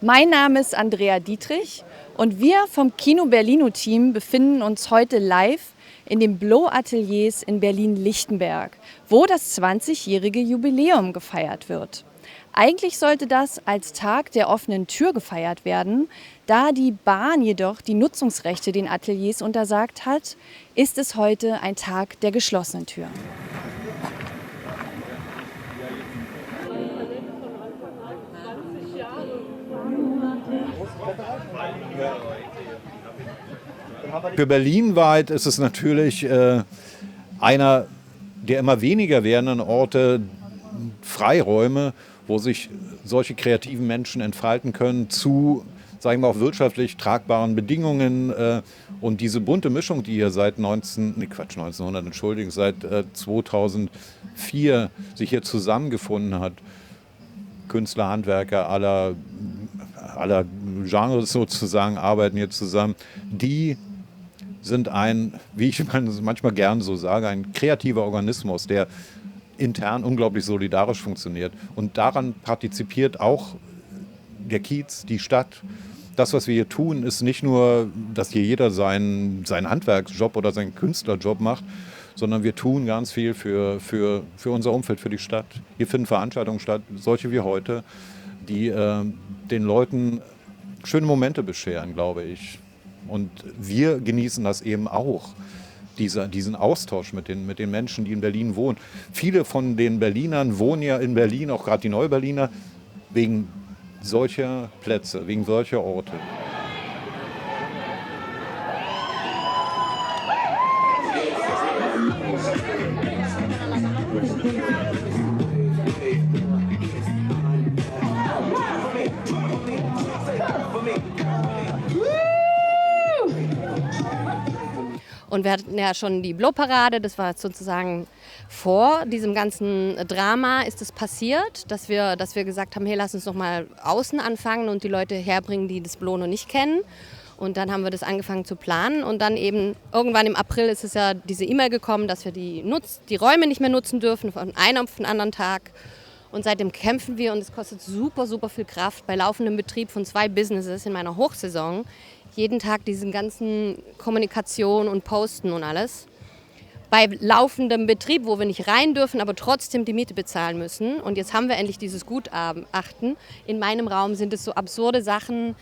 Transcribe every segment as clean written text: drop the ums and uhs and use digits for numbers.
Mein Name ist Andrea Dietrich und wir vom Kino Berlino-Team befinden uns heute live in den Blow-Ateliers in Berlin-Lichtenberg, wo das 20-jährige Jubiläum gefeiert wird. Eigentlich sollte das als Tag der offenen Tür gefeiert werden. Da die Bahn jedoch die Nutzungsrechte den Ateliers untersagt hat, ist es heute ein Tag der geschlossenen Tür. Für Berlin-weit ist es natürlich einer der immer weniger werdenden Orte, Freiräume, wo sich solche kreativen Menschen entfalten können zu, sagen wir auch wirtschaftlich tragbaren Bedingungen. Und diese bunte Mischung, die hier seit 2004 sich hier zusammengefunden hat, Künstler, Handwerker aller Genres sozusagen arbeiten hier zusammen, die sind wie ich manchmal gern so sage, ein kreativer Organismus, der intern unglaublich solidarisch funktioniert. Und daran partizipiert auch der Kiez, die Stadt. Das, was wir hier tun, ist nicht nur, dass hier jeder seinen Handwerksjob oder seinen Künstlerjob macht, sondern wir tun ganz viel für unser Umfeld, für die Stadt. Hier finden Veranstaltungen statt, solche wie heute, die den Leuten schöne Momente bescheren, glaube ich. Und wir genießen das eben auch, diesen Austausch mit den Menschen, die in Berlin wohnen. Viele von den Berlinern wohnen ja in Berlin, auch gerade die Neuberliner, wegen solcher Plätze, wegen solcher Orte. Und wir hatten ja schon die Blow-Parade, das war sozusagen vor diesem ganzen Drama ist es passiert, dass wir gesagt haben, hey, lass uns doch mal außen anfangen und die Leute herbringen, die das Blow noch nicht kennen. Und dann haben wir das angefangen zu planen und dann eben irgendwann im April ist es ja diese E-Mail gekommen, dass wir die Räume nicht mehr nutzen dürfen von einem auf den anderen Tag. Und seitdem kämpfen wir und es kostet super, super viel Kraft bei laufendem Betrieb von 2 Businesses in meiner Hochsaison. Jeden Tag diesen ganzen Kommunikation und Posten und alles. Bei laufendem Betrieb, wo wir nicht rein dürfen, aber trotzdem die Miete bezahlen müssen. Und jetzt haben wir endlich dieses Gutachten. In meinem Raum sind es so absurde Sachen.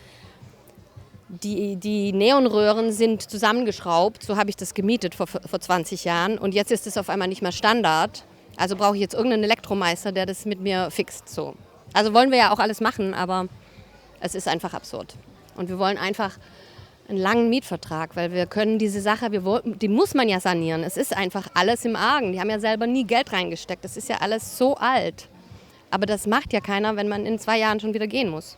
Die Neonröhren sind zusammengeschraubt. So habe ich das gemietet vor 20 Jahren. Und jetzt ist es auf einmal nicht mehr Standard. Also brauche ich jetzt irgendeinen Elektromeister, der das mit mir fixt. So. Also wollen wir ja auch alles machen, aber es ist einfach absurd. Und wir wollen einfach einen langen Mietvertrag, weil wir können diese Sache, die muss man ja sanieren. Es ist einfach alles im Argen. Die haben ja selber nie Geld reingesteckt. Das ist ja alles so alt. Aber das macht ja keiner, wenn man in 2 Jahren schon wieder gehen muss.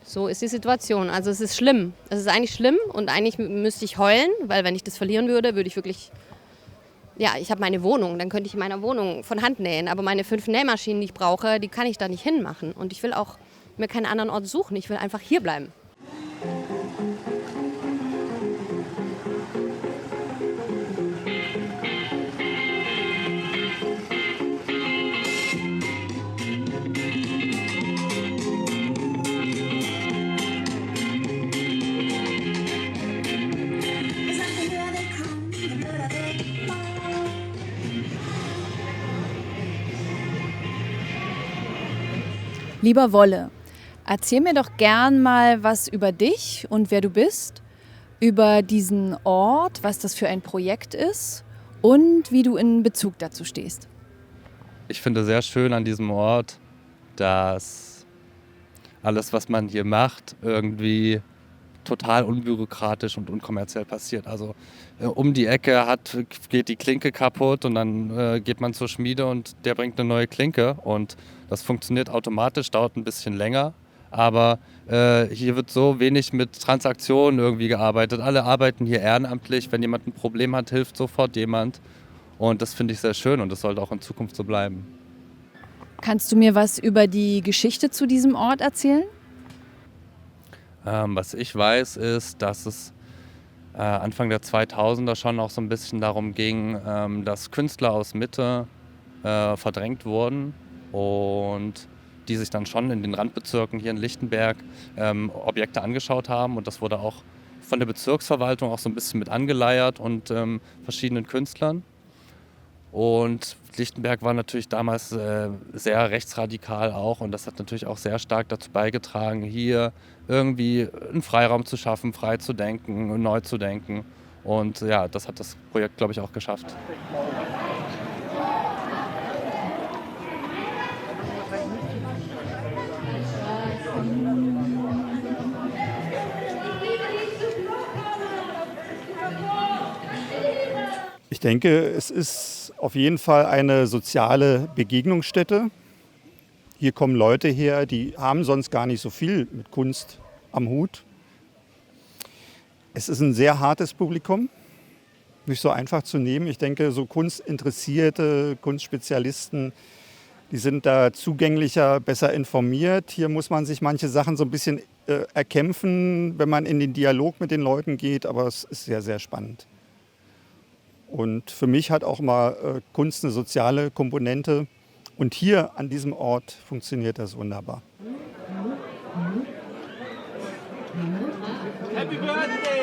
So ist die Situation. Also es ist schlimm. Es ist eigentlich schlimm und eigentlich müsste ich heulen, weil wenn ich das verlieren würde, würde ich wirklich... Ja, ich habe meine Wohnung, dann könnte ich in meiner Wohnung von Hand nähen. Aber meine 5 Nähmaschinen, die ich brauche, die kann ich da nicht hinmachen. Und ich will auch mir keinen anderen Ort suchen. Ich will einfach hier bleiben. Lieber Wolle, erzähl mir doch gern mal was über dich und wer du bist, über diesen Ort, was das für ein Projekt ist und wie du in Bezug dazu stehst. Ich finde sehr schön an diesem Ort, dass alles, was man hier macht, irgendwie total unbürokratisch und unkommerziell passiert. Also um die Ecke geht die Klinke kaputt und dann geht man zur Schmiede und der bringt eine neue Klinke und das funktioniert automatisch, dauert ein bisschen länger, aber hier wird so wenig mit Transaktionen irgendwie gearbeitet. Alle arbeiten hier ehrenamtlich, wenn jemand ein Problem hat, hilft sofort jemand und das finde ich sehr schön und das sollte auch in Zukunft so bleiben. Kannst du mir was über die Geschichte zu diesem Ort erzählen? Was ich weiß, ist, dass es Anfang der 2000er schon auch so ein bisschen darum ging, dass Künstler aus Mitte verdrängt wurden und die sich dann schon in den Randbezirken hier in Lichtenberg Objekte angeschaut haben. Und das wurde auch von der Bezirksverwaltung auch so ein bisschen mit angeleiert und verschiedenen Künstlern. Und Lichtenberg war natürlich damals sehr rechtsradikal auch, und das hat natürlich auch sehr stark dazu beigetragen, hier irgendwie einen Freiraum zu schaffen, frei zu denken und neu zu denken. Und ja, das hat das Projekt, glaube ich, auch geschafft. Ich denke, es ist auf jeden Fall eine soziale Begegnungsstätte. Hier kommen Leute her, die haben sonst gar nicht so viel mit Kunst am Hut. Es ist ein sehr hartes Publikum, nicht so einfach zu nehmen. Ich denke, so Kunstinteressierte, Kunstspezialisten, die sind da zugänglicher, besser informiert. Hier muss man sich manche Sachen so ein bisschen erkämpfen, wenn man in den Dialog mit den Leuten geht, aber es ist sehr, sehr spannend. Und für mich hat auch mal Kunst eine soziale Komponente. Und hier an diesem Ort funktioniert das wunderbar. Happy Birthday!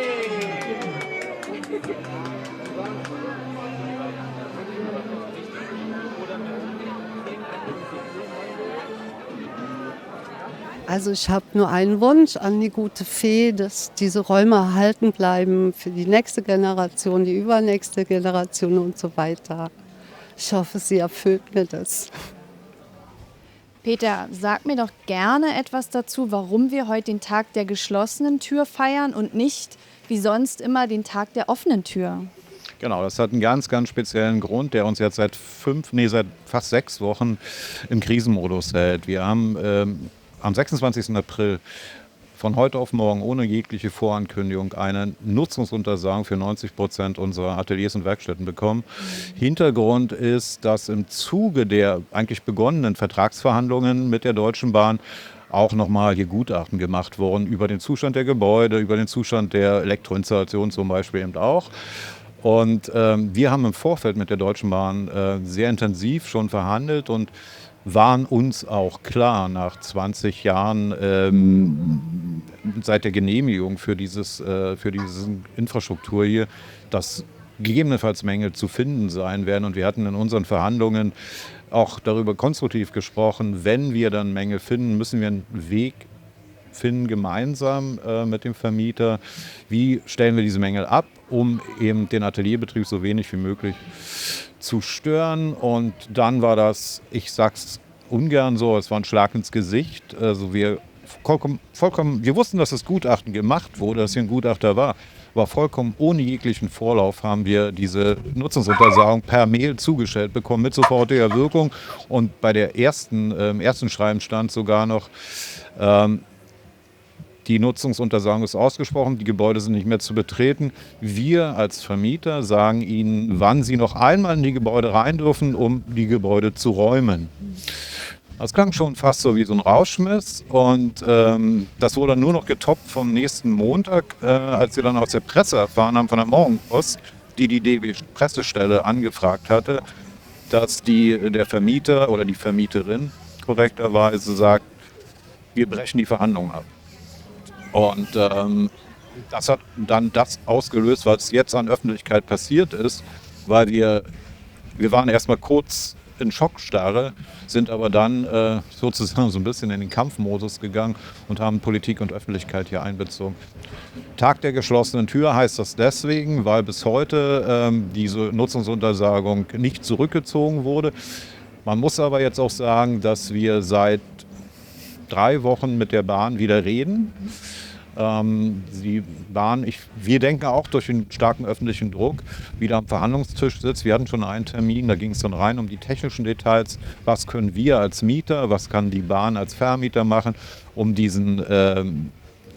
Also ich habe nur einen Wunsch an die gute Fee, dass diese Räume erhalten bleiben für die nächste Generation, die übernächste Generation und so weiter. Ich hoffe, sie erfüllt mir das. Peter, sag mir doch gerne etwas dazu, warum wir heute den Tag der geschlossenen Tür feiern und nicht wie sonst immer den Tag der offenen Tür. Genau, das hat einen ganz, ganz speziellen Grund, der uns jetzt seit fast 6 Wochen im Krisenmodus hält. Wir haben am 26. April von heute auf morgen ohne jegliche Vorankündigung eine Nutzungsuntersagung für 90% unserer Ateliers und Werkstätten bekommen. Hintergrund ist, dass im Zuge der eigentlich begonnenen Vertragsverhandlungen mit der Deutschen Bahn auch nochmal hier Gutachten gemacht wurden über den Zustand der Gebäude, über den Zustand der Elektroinstallation zum Beispiel eben auch. Und wir haben im Vorfeld mit der Deutschen Bahn sehr intensiv schon verhandelt und waren uns auch klar nach 20 Jahren seit der Genehmigung für diese Infrastruktur hier, dass gegebenenfalls Mängel zu finden sein werden. Und wir hatten in unseren Verhandlungen auch darüber konstruktiv gesprochen, wenn wir dann Mängel finden, müssen wir einen Weg finden, gemeinsam mit dem Vermieter. Wie stellen wir diese Mängel ab, um eben den Atelierbetrieb so wenig wie möglich zu stören? Und dann war das, ich sag's ungern so, es war ein Schlag ins Gesicht. Also wir wussten, dass das Gutachten gemacht wurde, dass hier ein Gutachter war. Aber vollkommen ohne jeglichen Vorlauf haben wir diese Nutzungsuntersagung per Mail zugestellt bekommen mit sofortiger Wirkung. Und bei der ersten Schreiben stand sogar noch, die Nutzungsuntersagung ist ausgesprochen, die Gebäude sind nicht mehr zu betreten. Wir als Vermieter sagen Ihnen, wann Sie noch einmal in die Gebäude rein dürfen, um die Gebäude zu räumen. Das klang schon fast so wie so ein Rauschmiss, und das wurde dann nur noch getoppt vom nächsten Montag, als wir dann aus der Presse erfahren haben von der Morgenpost, die DB Pressestelle angefragt hatte, dass der Vermieter oder die Vermieterin korrekterweise sagt, wir brechen die Verhandlungen ab. Und das hat dann das ausgelöst, was jetzt an Öffentlichkeit passiert ist, weil wir waren erstmal kurz in Schockstarre, sind aber dann sozusagen so ein bisschen in den Kampfmodus gegangen und haben Politik und Öffentlichkeit hier einbezogen. Tag der geschlossenen Tür heißt das deswegen, weil bis heute diese Nutzungsuntersagung nicht zurückgezogen wurde. Man muss aber jetzt auch sagen, dass wir seit 3 Wochen mit der Bahn wieder reden. Die Bahn, wir denken auch durch den starken öffentlichen Druck, wieder am Verhandlungstisch sitzt. Wir hatten schon einen Termin, da ging es dann rein um die technischen Details. Was können wir als Mieter, was kann die Bahn als Vermieter machen, um diesen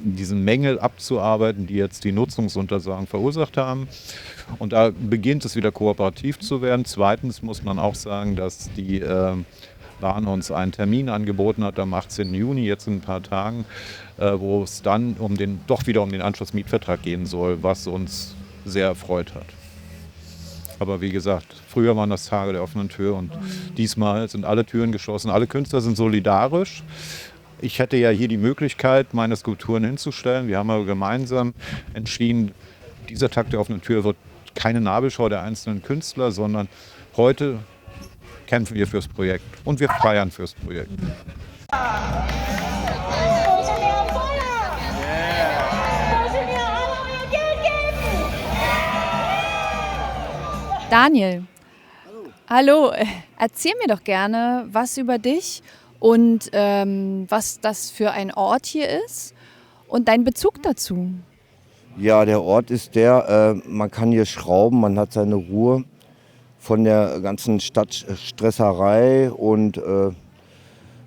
Mängel abzuarbeiten, die jetzt die Nutzungsuntersagen verursacht haben. Und da beginnt es wieder kooperativ zu werden. Zweitens muss man auch sagen, dass die Bahn uns einen Termin angeboten hat am 18. Juni, jetzt in ein paar Tagen, wo es dann doch wieder um den Anschlussmietvertrag gehen soll, was uns sehr erfreut hat. Aber wie gesagt, früher waren das Tage der offenen Tür und diesmal sind alle Türen geschlossen. Alle Künstler sind solidarisch. Ich hätte ja hier die Möglichkeit, meine Skulpturen hinzustellen. Wir haben aber gemeinsam entschieden, dieser Tag der offenen Tür wird keine Nabelschau der einzelnen Künstler, sondern heute kämpfen wir fürs Projekt und wir feiern fürs Projekt. Daniel, hallo, erzähl mir doch gerne was über dich und was das für ein Ort hier ist und dein Bezug dazu. Ja, der Ort ist man kann hier schrauben, man hat seine Ruhe von der ganzen Stadtstresserei und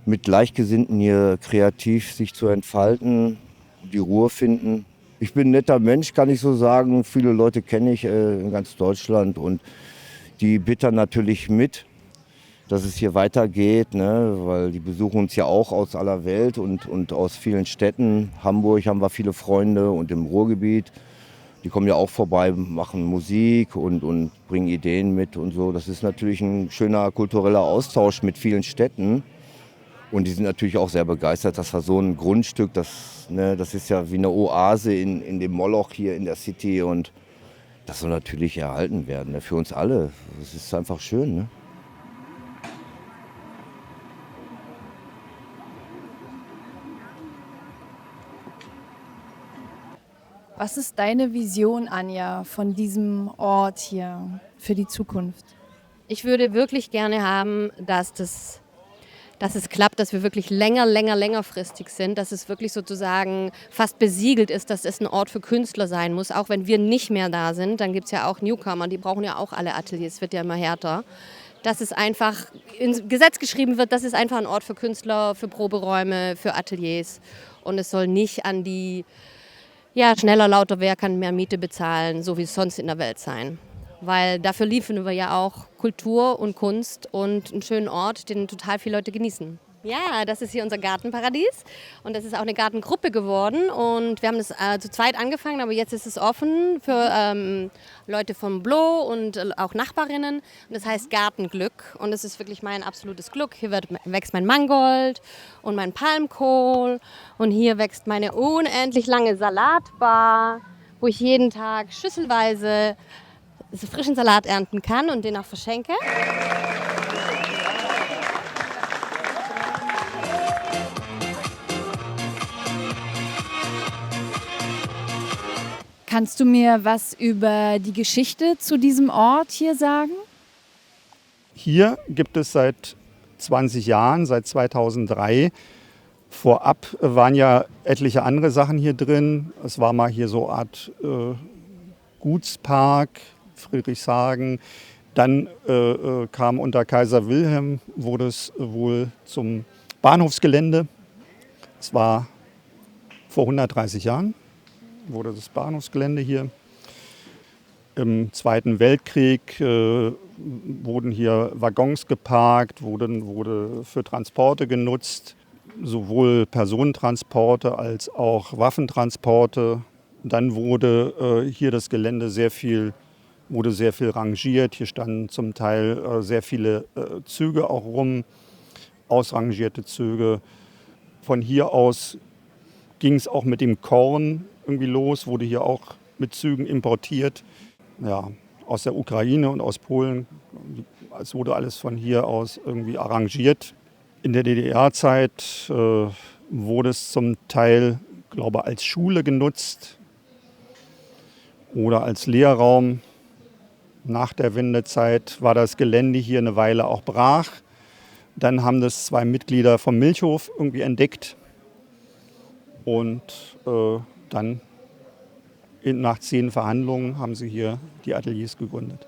mit Gleichgesinnten hier kreativ sich zu entfalten, die Ruhe finden. Ich bin ein netter Mensch, kann ich so sagen. Viele Leute kenne ich in ganz Deutschland und die bittern natürlich mit, dass es hier weitergeht, ne? Weil die besuchen uns ja auch aus aller Welt und aus vielen Städten. Hamburg haben wir viele Freunde und im Ruhrgebiet. Die kommen ja auch vorbei, machen Musik und bringen Ideen mit und so. Das ist natürlich ein schöner kultureller Austausch mit vielen Städten. Und die sind natürlich auch sehr begeistert, dass wir so ein Grundstück, das ist ja wie eine Oase in dem Moloch hier in der City. Und das soll natürlich erhalten werden, ne? Für uns alle. Das ist einfach schön. Ne? Was ist deine Vision, Anja, von diesem Ort hier für die Zukunft? Ich würde wirklich gerne haben, dass es klappt, dass wir wirklich längerfristig sind, dass es wirklich sozusagen fast besiegelt ist, dass es ein Ort für Künstler sein muss. Auch wenn wir nicht mehr da sind, dann gibt es ja auch Newcomer, die brauchen ja auch alle Ateliers, es wird ja immer härter. Dass es einfach ins Gesetz geschrieben wird, das ist einfach ein Ort für Künstler, für Proberäume, für Ateliers. Und es soll nicht an die schneller, lauter, wer kann mehr Miete bezahlen, so wie es sonst in der Welt sein. Weil dafür liefern wir ja auch Kultur und Kunst und einen schönen Ort, den total viele Leute genießen. Ja, das ist hier unser Gartenparadies und das ist auch eine Gartengruppe geworden und wir haben das zu zweit angefangen, aber jetzt ist es offen für Leute vom Blo und auch Nachbarinnen und das heißt Gartenglück und das ist wirklich mein absolutes Glück. Hier wächst mein Mangold und mein Palmkohl und hier wächst meine unendlich lange Salatbar, wo ich jeden Tag schüsselweise frischen Salat ernten kann und den auch verschenke. Kannst du mir was über die Geschichte zu diesem Ort hier sagen? Hier gibt es seit 20 Jahren, seit 2003. Vorab waren ja etliche andere Sachen hier drin. Es war mal hier so eine Art Gutspark, Friedrichshagen. Dann kam unter Kaiser Wilhelm, wurde es wohl zum Bahnhofsgelände. Es war vor 130 Jahren, wurde das Bahnhofsgelände hier. Im Zweiten Weltkrieg wurden hier Waggons geparkt, wurde für Transporte genutzt, sowohl Personentransporte als auch Waffentransporte. Dann wurde hier das Gelände sehr viel rangiert. Hier standen zum Teil sehr viele Züge auch rum, ausrangierte Züge. Von hier aus ging es auch mit dem Korn irgendwie los, wurde hier auch mit Zügen importiert. Ja, aus der Ukraine und aus Polen. Es wurde alles von hier aus irgendwie arrangiert. In der DDR-Zeit wurde es zum Teil, glaube ich, als Schule genutzt oder als Lehrraum. Nach der Wendezeit war das Gelände hier eine Weile auch brach. Dann haben das 2 Mitglieder vom Milchhof irgendwie entdeckt. Und dann nach 10 Verhandlungen haben sie hier die Ateliers gegründet.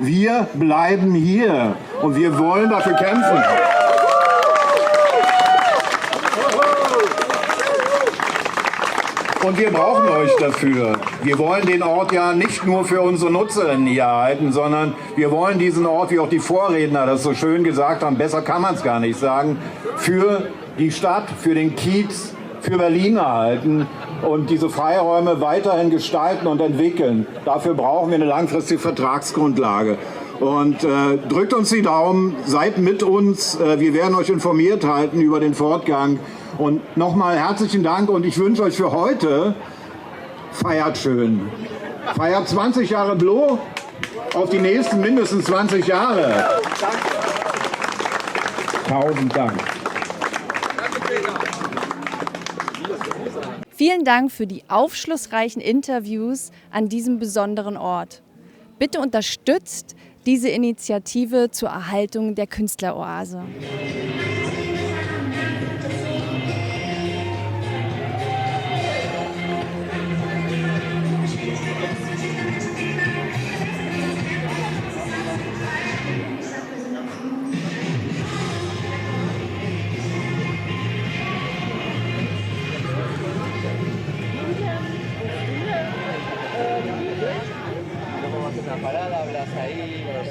Wir bleiben hier und wir wollen dafür kämpfen. Und wir brauchen euch dafür. Wir wollen den Ort ja nicht nur für unsere Nutzerinnen hier erhalten, sondern wir wollen diesen Ort, wie auch die Vorredner das so schön gesagt haben, besser kann man es gar nicht sagen, für die Stadt, für den Kiez, für Berlin erhalten und diese Freiräume weiterhin gestalten und entwickeln. Dafür brauchen wir eine langfristige Vertragsgrundlage. Und drückt uns die Daumen, seid mit uns. Wir werden euch informiert halten über den Fortgang. Und nochmal herzlichen Dank und ich wünsche euch für heute, feiert schön. Feiert 20 Jahre Blo auf die nächsten mindestens 20 Jahre. 1000 Dank. Vielen Dank für die aufschlussreichen Interviews an diesem besonderen Ort. Bitte unterstützt diese Initiative zur Erhaltung der Künstleroase. Hablas ahí, los